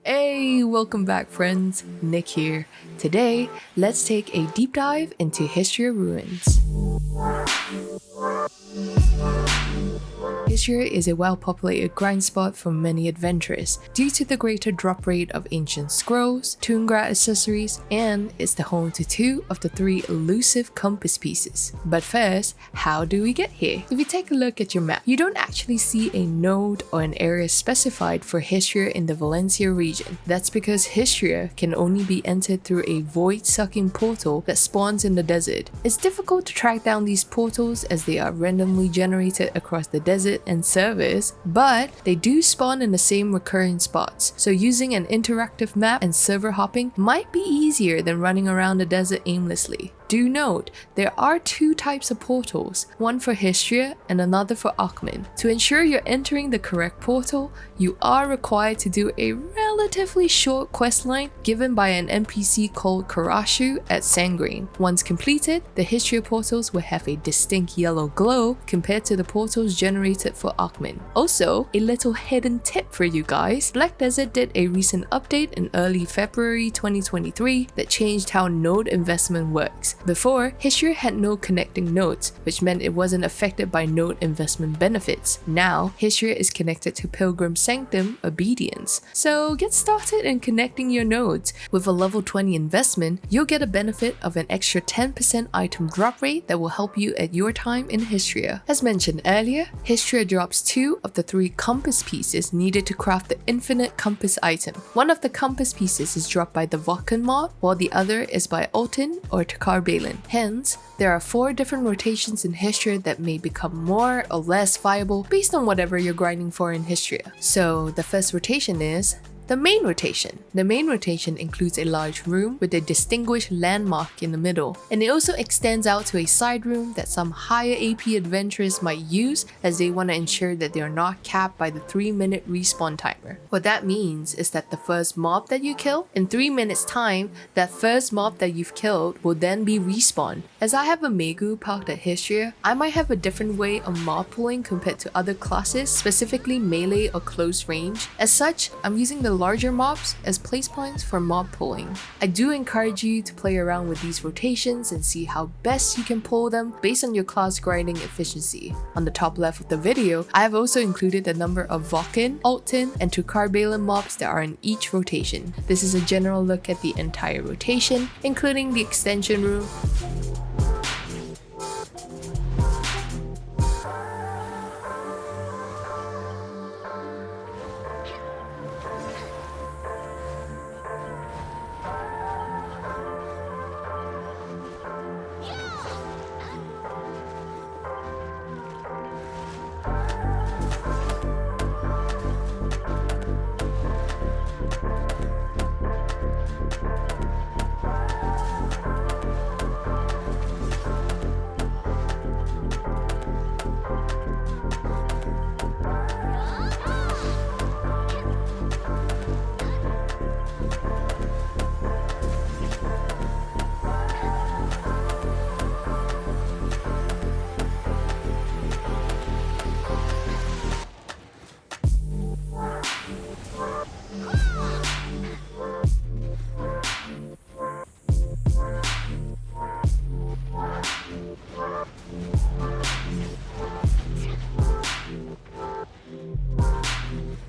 Hey, welcome back friends, Nick here. Today, let's take a deep dive into Hystria ruins. Hystria is a well-populated grind spot for many adventurers due to the greater drop rate of ancient scrolls, Toongra accessories, and it's the home to 2 of the 3 elusive compass pieces. But first, how do we get here? If you take a look at your map, you don't actually see a node or an area specified for Hystria in the Valencia region. That's because Hystria can only be entered through a void-sucking portal that spawns in the desert. It's difficult to track down these portals as they are randomly generated across the desert and servers, but they do spawn in the same recurring spots, so using an interactive map and server hopping might be easier than running around the desert aimlessly. Do note, there are 2 types of portals, one for Hystria and another for Akhman. To ensure you're entering the correct portal, you are required to do a relatively short questline given by an NPC called Karashu at Sangrain. Once completed, the Hystria portals will have a distinct yellow glow compared to the portals generated for Akhman. Also, a little hidden tip for you guys, Black Desert did a recent update in early February 2023 that changed how node investment works. Before, Hystria had no connecting nodes, which meant it wasn't affected by node investment benefits. Now, Hystria is connected to Pilgrim Sanctum Obedience. So get started in connecting your nodes. With a level 20 investment, you'll get a benefit of an extra 10% item drop rate that will help you at your time in Hystria. As mentioned earlier, Hystria drops 2 of the 3 compass pieces needed to craft the infinite compass item. One of the compass pieces is dropped by the Vulcan mod, while the other is by Elten or Takar. Hence, there are 4 different rotations in Hystria that may become more or less viable based on whatever you're grinding for in Hystria. So the first rotation is the main rotation. The main rotation includes a large room with a distinguished landmark in the middle, and it also extends out to a side room that some higher AP adventurers might use as they want to ensure that they are not capped by the 3-minute respawn timer. What that means is that the first mob that you kill, in 3 minutes time, that first mob that you've killed will then be respawned. As I have a Maegu parked at Hystria, I might have a different way of mob pulling compared to other classes, specifically melee or close range. As such, I'm using the larger mobs as place points for mob pulling. I do encourage you to play around with these rotations and see how best you can pull them based on your class grinding efficiency. On the top left of the video, I have also included the number of Vulcan, Elten, and Takar mobs that are in each rotation. This is a general look at the entire rotation, including the extension room,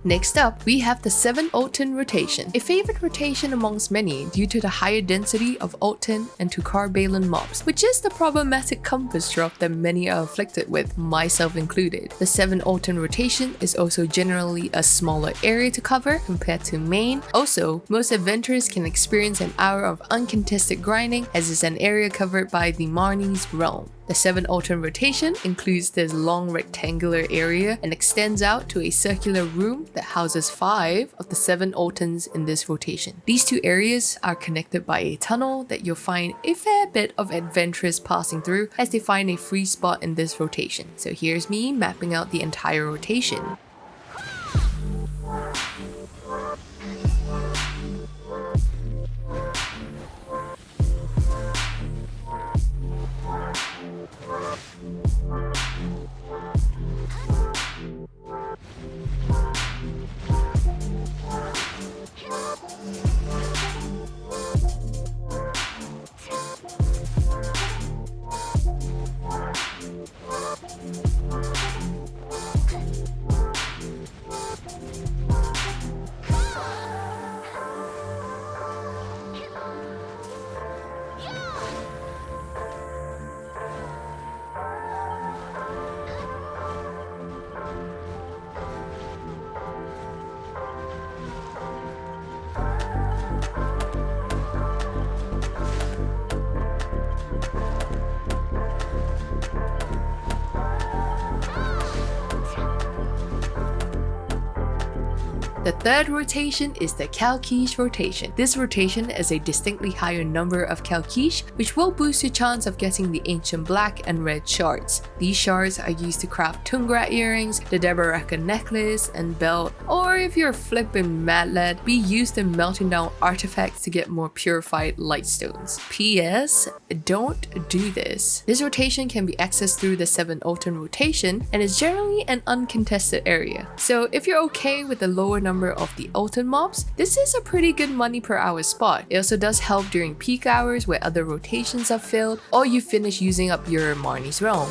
Next up, we have the 7 Elten Rotation, a favorite rotation amongst many due to the higher density of Elten and Takar mobs, which is the problematic compass drop that many are afflicted with, myself included. The 7 Elten Rotation is also generally a smaller area to cover compared to main. Also, most adventurers can experience an hour of uncontested grinding as it's an area covered by the Marnie's realm. The 7 Elten Rotation includes this long rectangular area and extends out to a circular room that houses 5 of the 7 Eltens in this rotation. These 2 areas are connected by a tunnel that you'll find a fair bit of adventurers passing through as they find a free spot in this rotation. So here's me mapping out the entire rotation. third rotation is the Kalqueesh Rotation. This rotation is a distinctly higher number of Kalqueesh, which will boost your chance of getting the ancient black and red shards. These shards are used to craft Tundra earrings, the Debaraka necklace and belt, or if you're flipping mad lad, be used in melting down artifacts to get more purified lightstones. P.S. Don't do this. This rotation can be accessed through the 7 Elten Rotation and is generally an uncontested area. So if you're okay with the lower number of the Elten mobs, this is a pretty good money per hour spot. It also does help during peak hours where other rotations have failed or you finish using up your Marnie's Realm.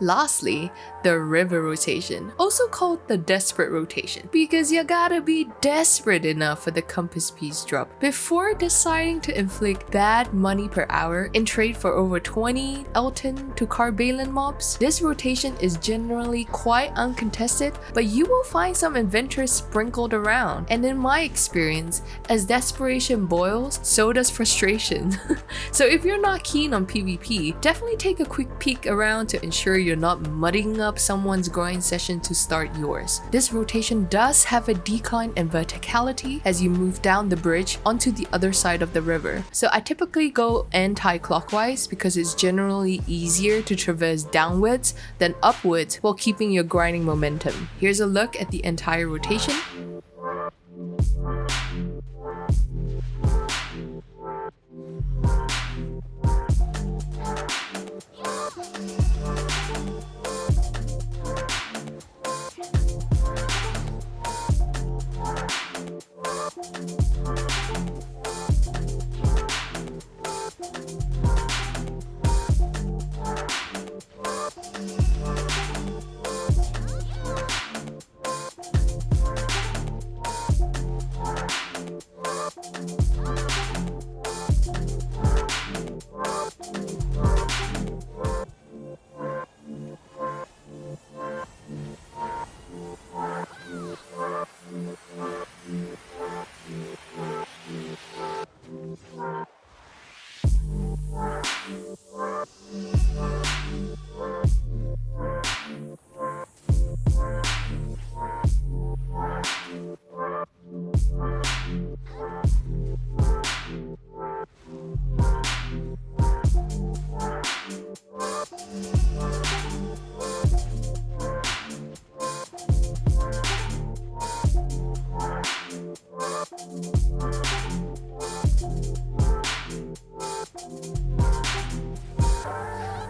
Lastly, the River Rotation, also called the Desperate Rotation, because you gotta be desperate enough for the compass piece drop before deciding to inflict bad money per hour and trade for over 20 Elten to Carbalin mobs. This rotation is generally quite uncontested, but you will find some adventures sprinkled around, and in my experience, as desperation boils, so does frustration. So if you're not keen on PvP, definitely take a quick peek around to ensure you're not mudding up someone's grind session to start yours. This rotation does have a decline in verticality as you move down the bridge onto the other side of the river. So I typically go anti-clockwise because it's generally easier to traverse downwards than upwards while keeping your grinding momentum. Here's a look at the entire rotation.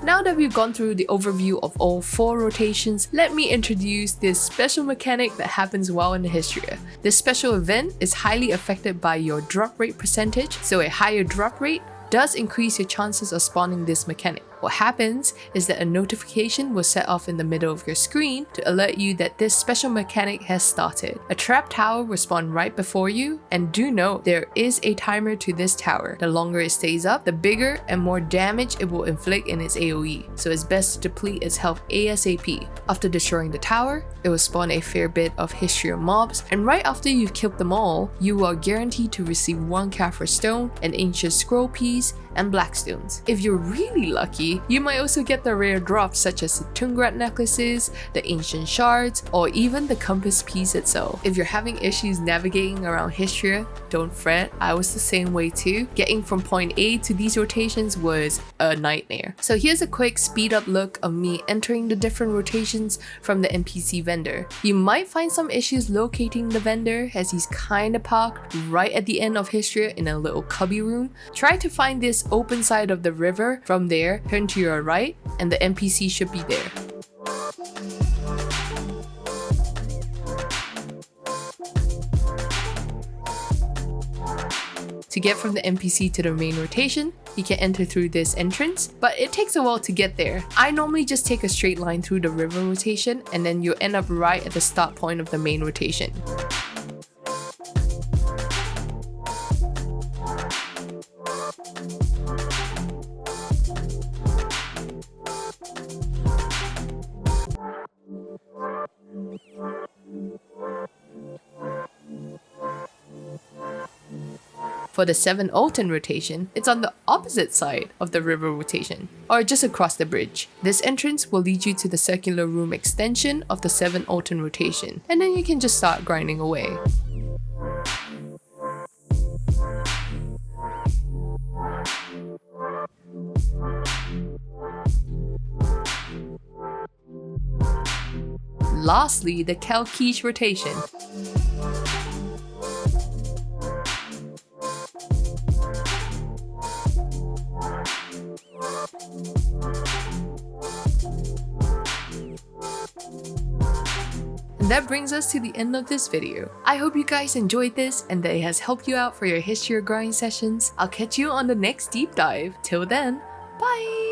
Now that we've gone through the overview of all 4 rotations, let me introduce this special mechanic that happens while in the Hystria. This special event is highly affected by your drop rate percentage, so a higher drop rate does increase your chances of spawning this mechanic. What happens is that a notification will set off in the middle of your screen to alert you that this special mechanic has started. A trap tower will spawn right before you, and do note there is a timer to this tower. The longer it stays up, the bigger and more damage it will inflict in its AoE, so it's best to deplete its health ASAP. After destroying the tower, it will spawn a fair bit of Hystria mobs, and right after you've killed them all, you are guaranteed to receive 1 Kaphra stone, an ancient scroll piece, and black stones. If you're really lucky, you might also get the rare drops such as the Tungrat necklaces, the ancient shards, or even the compass piece itself. If you're having issues navigating around Hystria, don't fret, I was the same way too. Getting from point A to these rotations was a nightmare. So here's a quick speed up look of me entering the different rotations from the NPC vendor. You might find some issues locating the vendor as he's kinda parked right at the end of Hystria in a little cubby room. Try to find this open side of the river. From there, turn to your right and the NPC should be there. To get from the NPC to the main rotation, you can enter through this entrance, but it takes a while to get there. I normally just take a straight line through the river rotation and then you'll end up right at the start point of the main rotation. For the 7 Elten Rotation, it's on the opposite side of the river rotation, or just across the bridge. This entrance will lead you to the circular room extension of the 7 Elten Rotation, and then you can just start grinding away. Lastly, the Kalqueesh Rotation. And that brings us to the end of this video. I hope you guys enjoyed this and that it has helped you out for your Hystria grind sessions. I'll catch you on the next deep dive. Till then, bye!